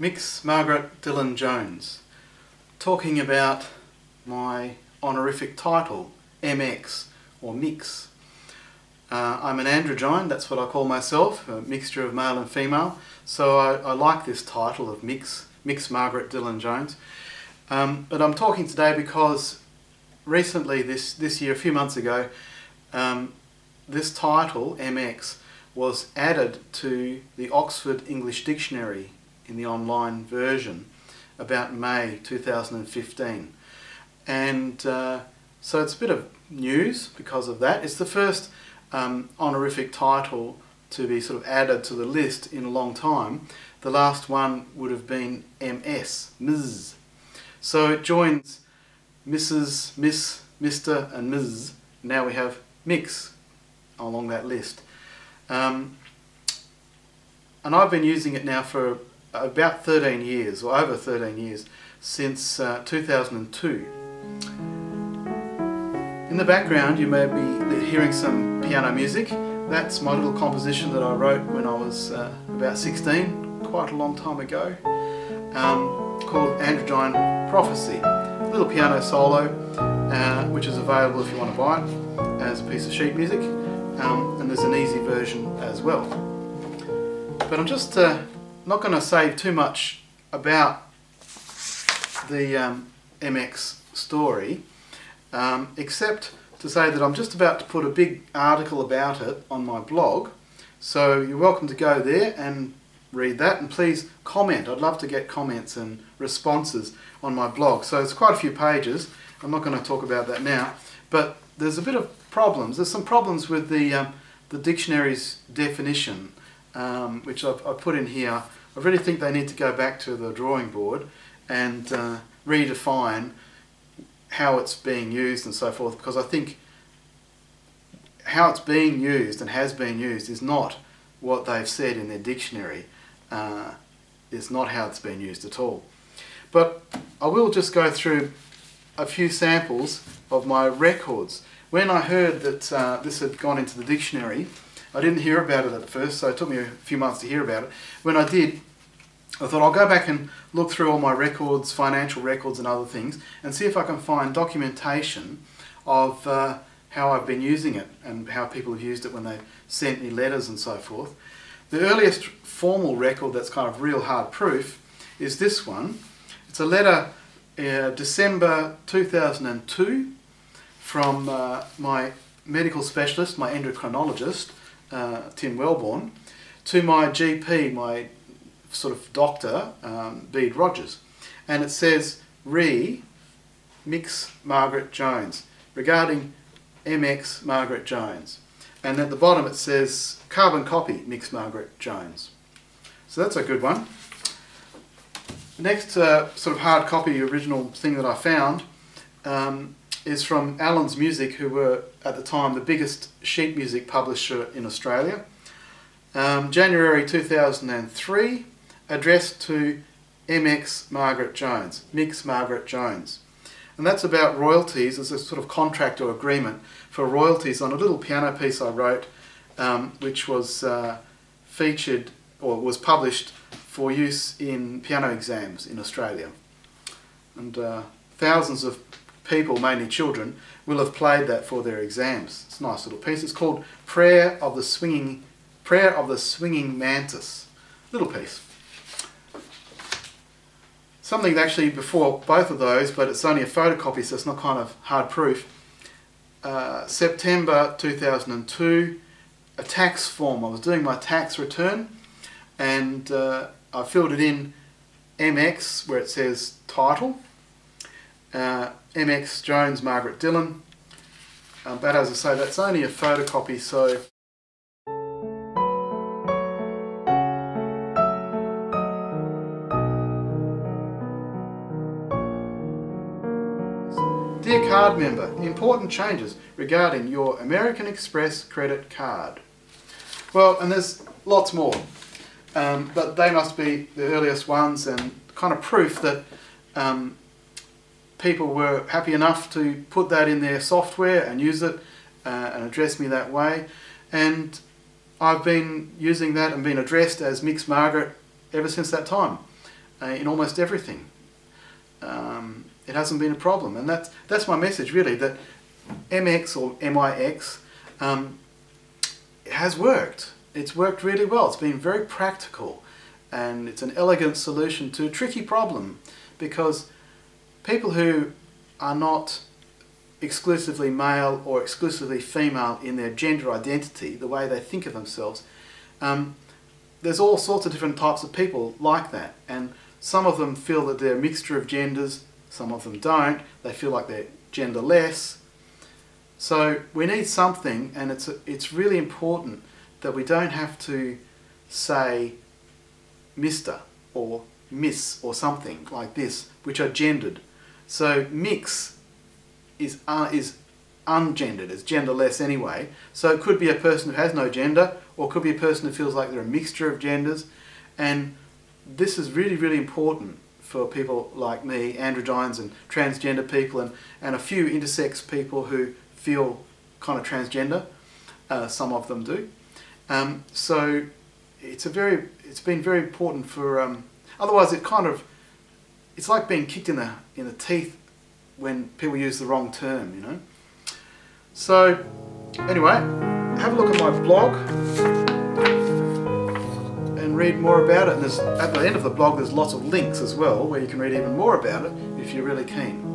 Mix Margaret Dillon Jones, talking about my honorific title, MX, or Mix. I'm an androgyne, that's what I call myself, a mixture of male and female, so I like this title of Mix Margaret Dillon Jones. But I'm talking today because recently, this year, a few months ago, this title, MX, was added to the Oxford English Dictionary in the online version about May 2015. And so it's a bit of news because of that. It's the first honorific title to be sort of added to the list in a long time. The last one would have been MS, Ms. So it joins Mrs., Miss, Mr. and Ms. Now we have Mix along that list. And I've been using it now for about 13 years, or over 13 years, since 2002. In the background you may be hearing some piano music. That's my little composition that I wrote when I was about 16, quite a long time ago, called Androgyne Prophecy. A little piano solo, which is available if you want to buy it as a piece of sheet music, and there's an easy version as well. But I'm just not going to say too much about the MX story, except to say that I'm just about to put a big article about it on my blog, so you're welcome to go there and read that, and please comment. I'd love to get comments and responses on my blog. So it's quite a few pages. I'm not going to talk about that now, but there's a bit of problems. There's some problems with the dictionary's definition, which I've put in here. I really think they need to go back to the drawing board and redefine how it's being used and so forth, because I think how it's being used and has been used is not what they've said in their dictionary. It's not how it's been used at all. But I will just go through a few samples of my records. When I heard that this had gone into the dictionary, I didn't hear about it at first, so it took me a few months to hear about it. When I did, I thought I'll go back and look through all my records, financial records and other things, and see if I can find documentation of how I've been using it and how people have used it when they've sent me letters and so forth. The earliest formal record that's kind of real hard proof is this one. It's a letter December 2002 from my medical specialist, my endocrinologist, Tim Wellborn, to my GP, my sort of doctor, Bede Rogers. And it says, Mix Margaret Jones, regarding MX Margaret Jones. And at the bottom it says, carbon copy, Mix Margaret Jones. So that's a good one. Next sort of hard copy original thing that I found is from Allen's Music, who were at the time the biggest sheet music publisher in Australia. January 2003, addressed to MX Margaret Jones, Mix Margaret Jones. And that's about royalties, as a sort of contract or agreement for royalties on a little piano piece I wrote, which was featured or was published for use in piano exams in Australia. And thousands of people, mainly children, will have played that for their exams. It's a nice little piece. It's called Prayer of the Swinging Mantis. Little piece. Something actually before both of those, but it's only a photocopy, so it's not kind of hard proof. September 2002, a tax form. I was doing my tax return, and I filled it in MX, where it says title, MX Jones Margaret Dillon, but as I say, that's only a photocopy, so Dear card member, important changes regarding your American Express credit card. Well, and there's lots more, but they must be the earliest ones and kind of proof that people were happy enough to put that in their software and use it and address me that way. And I've been using that and been addressed as Mix Margaret ever since that time. in almost everything. It hasn't been a problem, and that's my message really, that MX or MIX has worked. It's worked really well. It's been very practical, and it's an elegant solution to a tricky problem, because people who are not exclusively male or exclusively female in their gender identity, the way they think of themselves, there's all sorts of different types of people like that, and some of them feel that they're a mixture of genders, some of them don't. They feel like they're genderless. So we need something, and it's really important that we don't have to say Mr. or Miss or something like this, which are gendered. So mix is ungendered, it's genderless anyway. So it could be a person who has no gender, or it could be a person who feels like they're a mixture of genders. And this is really, really important for people like me, androgynes and transgender people, and a few intersex people who feel kind of transgender. Some of them do. So it's been very important for. Otherwise, it's like being kicked in the teeth when people use the wrong term, you know. So anyway, have a look at my blog and read more about it. And at the end of the blog, there's lots of links as well, where you can read even more about it if you're really keen.